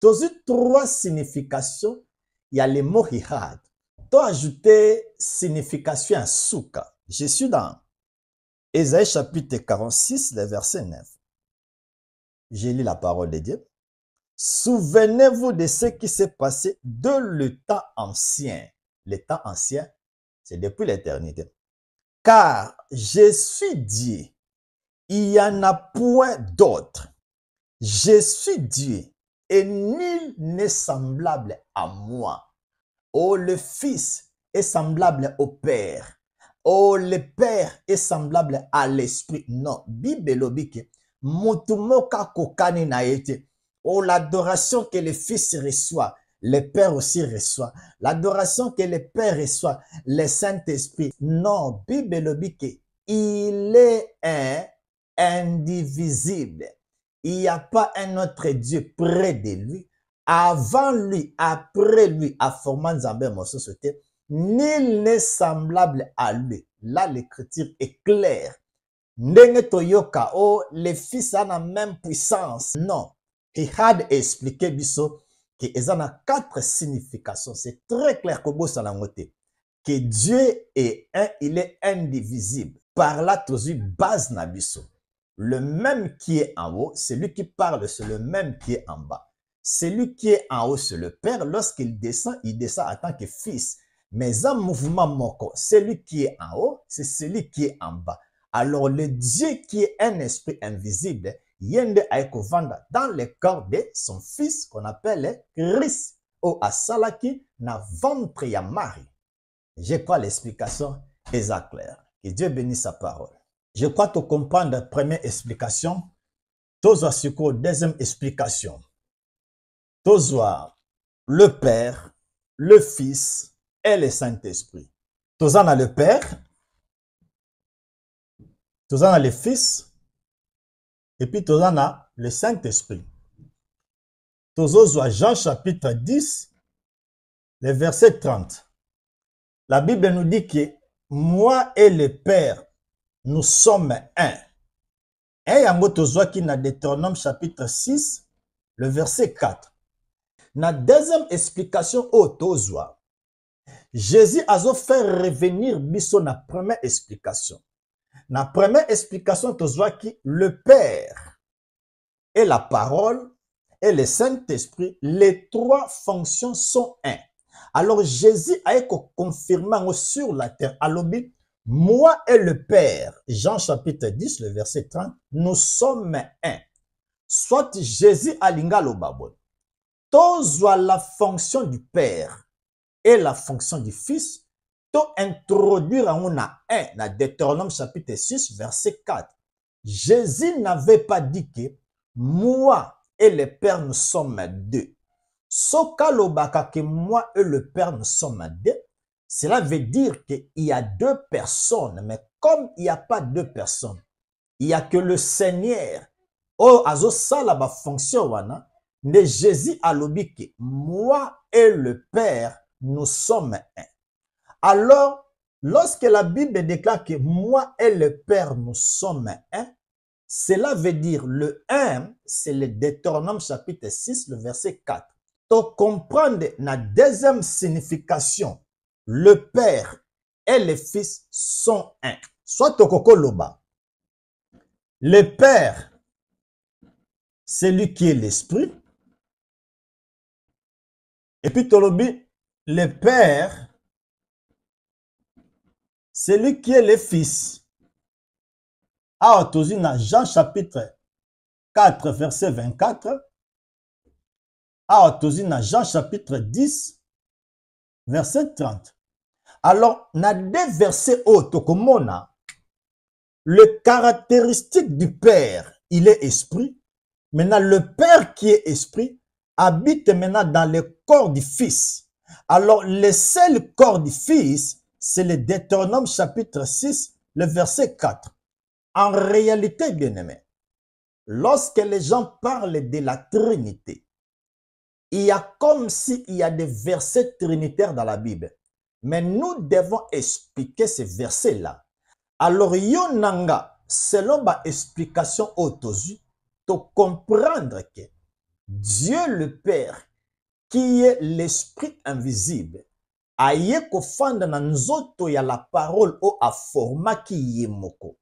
Dans les trois significations, il y a le mot hihad. Tu as ajouté signification à souka. Je suis dans Ésaïe chapitre 46, le verset 9. J'ai lu la parole de Dieu. Souvenez-vous de ce qui s'est passé de le temps ancien. Le temps ancien, c'est depuis l'éternité. Car je suis Dieu. Il n'y en a point d'autre. Je suis Dieu et nul n'est semblable à moi. Oh, le Fils est semblable au Père. Oh, le Père est semblable à l'Esprit. Non, Bible lobike. Mutumoka kokani na ete. Oh, l'adoration que le Fils reçoit, le Père aussi reçoit. L'adoration que le Père reçoit, le Saint-Esprit. Non, Bible lobike. Il est un indivisible. Il n'y a pas un autre Dieu près de lui. Avant lui, après lui, a formé Nzambe mosusu te, nul n'est semblable à lui. Là, l'écriture est claire. Ndenge toyoka, oh, les fils ont la même puissance. Non. Il a expliqué biso que ils ont 4 significations. C'est très clair que Dieu est un, il est indivisible. Par là, tu base na biso. Le même qui est en haut, celui qui parle, c'est le même qui est en bas. Celui qui est en haut, c'est le Père. Lorsqu'il descend, il descend en tant que fils. Mais en mouvement moko, celui qui est en haut, c'est celui qui est en bas. Alors le Dieu qui est un esprit invisible, yende aekovanda dans le corps de son fils qu'on appelle Christ. O asalaki na ventre ya Marie. Je crois l'explication est claire. Que Dieu bénisse sa parole. Je crois te comprendre la première explication. Tozo suko deuxième explication. Tozo le Père, le Fils et le Saint-Esprit. Tozo na le Père, tozo na le Fils, et puis tozo na le Saint-Esprit. Tozo Jean chapitre 10, le verset 30. La Bible nous dit que moi et le Père, nous sommes un. Et yango tozo qui na Deutéronome chapitre 6, le verset 4. Na deuxième explication au tozo, Jésus a fait revenir biso na première explication. Na première explication tozo qui le Père et la parole et le Saint-Esprit, les 3 fonctions sont un. Alors Jésus a confirmé sur la terre. Alobi, moi et le Père, Jean chapitre 10, le verset 30, nous sommes un. Soit Jésus a l'ingalo babon. Tozo la fonction du Père et la fonction du Fils, to introduire en a un, na Deutéronome chapitre 6, verset 4. Jésus n'avait pas dit que moi et le Père nous sommes deux. Soka lobaka que moi et le Père nous sommes deux, cela veut dire qu'il y a 2 personnes, mais comme il n'y a pas 2 personnes, il n'y a que le Seigneur. Oh, azo sala ba fonction wana, ne Jésus a lobi que moi et le Père nous sommes un. Alors, lorsque la Bible déclare que moi et le Père nous sommes un, cela veut dire le 1, c'est le Deutéronome chapitre 6, le verset 4. Pour comprendre la deuxième signification, le Père et le Fils sont un. Soit tokoko loba. Le Père, c'est lui qui est l'Esprit. Et puis tolobi, le Père, c'est lui qui est le Fils. Alors, dans Jean chapitre 4, verset 24. Alors, dans Jean chapitre 10, verset 30. Alors, dans deux versets autres, le caractéristique du Père, il est esprit. Maintenant, le Père qui est esprit habite maintenant dans le corps du Fils. Alors, le seul corps du Fils, c'est le Deutéronome chapitre 6, le verset 4. En réalité, bien-aimé, lorsque les gens parlent de la Trinité, il y a comme s'il y a des versets trinitaires dans la Bible. Mais nous devons expliquer ces versets-là. Alors, yonanga, selon ma explication autosu, de comprendre que Dieu le Père, qui est l'esprit invisible, aye kofanda na nzoto ya la parole o a forma qui y moko.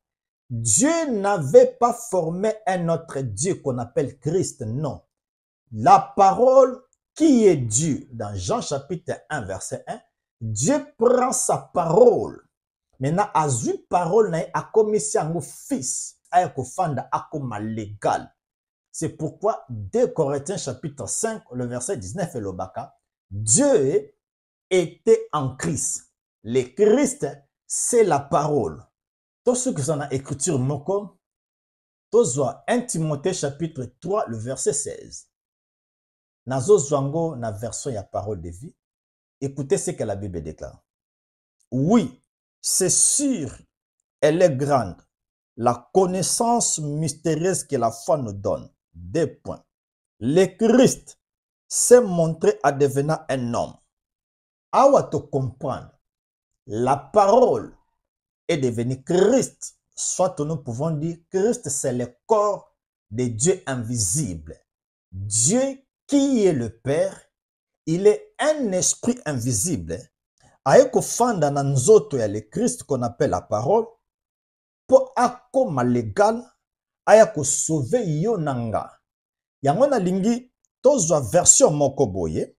Dieu n'avait pas formé un autre Dieu qu'on appelle Christ, non. La parole qui est Dieu, dans Jean chapitre 1, verset 1, Dieu prend sa parole. Maintenant, à une parole, a commis un fils, a kofanda a comme légal. C'est pourquoi 2 Corinthiens chapitre 5, le verset 19 et le baka, Dieu était en Christ. Le Christ, c'est la parole. Tout ce que sont dans l'écriture moko, tout 1 Timothée chapitre 3, le verset 16. Nazo zwango na version ya parole de vie. Écoutez ce que la Bible déclare. Oui, c'est sûr, elle est grande. La connaissance mystérieuse que la foi nous donne. 2 points. Le Christ s'est montré à devenir un homme. À te comprendre, la parole est devenue Christ. Soit nous pouvons dire Christ, c'est le corps de Dieu invisible. Dieu qui est le Père, il est un esprit invisible. Aeko fanda na nzoto ya le Christ qu'on appelle la parole, pour akoma légal, aya ko sauver yo nanga. Yango na lingi tozwa version moko boye,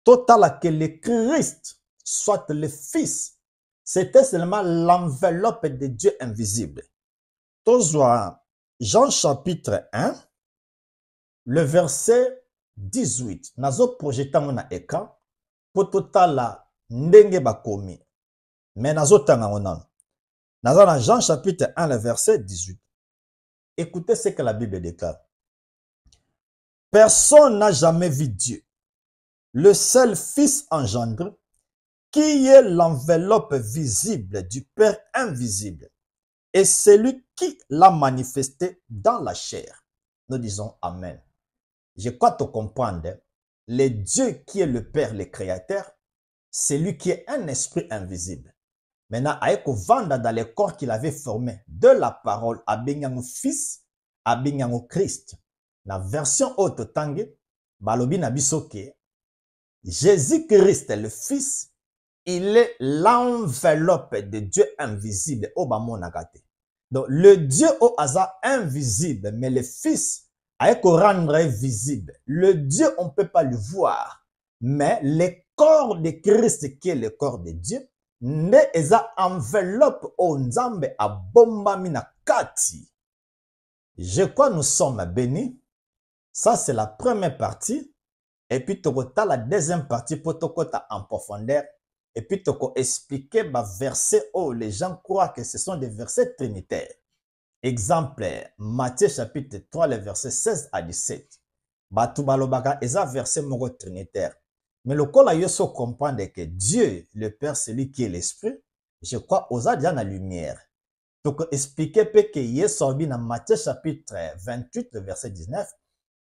totala que le Christ soit le Fils, c'était seulement l'enveloppe de Dieu invisible. Tozwa Jean chapitre 1, le verset 18. Nazo projeta mona écran pour totala ndenge bakomi. Mais nazo tanga onan. Nazo na Jean chapitre 1, le verset 18. Écoutez ce que la Bible déclare. Personne n'a jamais vu Dieu, le seul Fils engendre, qui est l'enveloppe visible du Père invisible, et celui qui l'a manifesté dans la chair. Nous disons Amen. Je crois te comprendre. Le Dieu qui est le Père, le Créateur, c'est lui qui est un esprit invisible. Maintenant, avec vanda dans le corps qu'il avait formé de la parole, à Benyango Fils, à Benyango Christ. La version haute tangue, balobi na bisoke, Jésus-Christ, le Fils, il est l'enveloppe de Dieu invisible. Donc, le Dieu au hasard invisible, mais le Fils, avec rendre visible. Le Dieu, on ne peut pas le voir, mais le corps de Christ, qui est le corps de Dieu, ne eza enveloppe au nzambe a bomba mina kati. Je crois nous sommes bénis. Ça, c'est la première partie. Et puis, tu as la deuxième partie pour te en profondeur. Et puis, tu as expliqué les versets où les gens croient que ce sont des versets trinitaires. Exemple, Matthieu chapitre 3, les versets 16 à 17. Batoubalobaka, et ça, verset mogo trinitaire. Mais le col a eu comprendre que Dieu, le Père, c'est lui qui est l'Esprit. Je crois aux déjà la lumière. Donc, expliquer que Yesorbi dans Matthieu chapitre 28, le verset 19.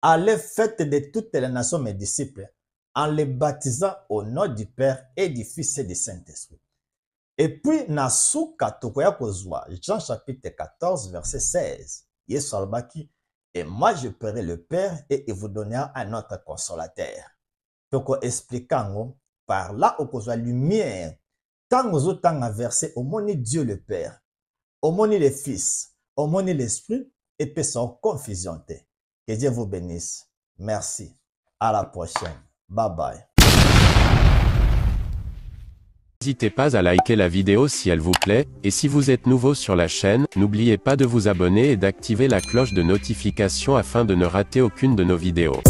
Allez, faites de toutes les nations mes disciples, en les baptisant au nom du Père et du Fils et du Saint-Esprit. Et puis, Nasuka Tokoya Kozwa, Jean chapitre 14, verset 16. Yesolbaki, et moi je paierai le Père et il vous donnera un autre consolateur. Donc, expliquant par là où la lumière, quand vous avez versé au moni Dieu le Père, au moni le Fils, au moni l'Esprit, et puis sans confusion. Que Dieu vous bénisse. Merci. À la prochaine. Bye bye. N'hésitez pas à liker la vidéo si elle vous plaît, et si vous êtes nouveau sur la chaîne, n'oubliez pas de vous abonner et d'activer la cloche de notification afin de ne rater aucune de nos vidéos.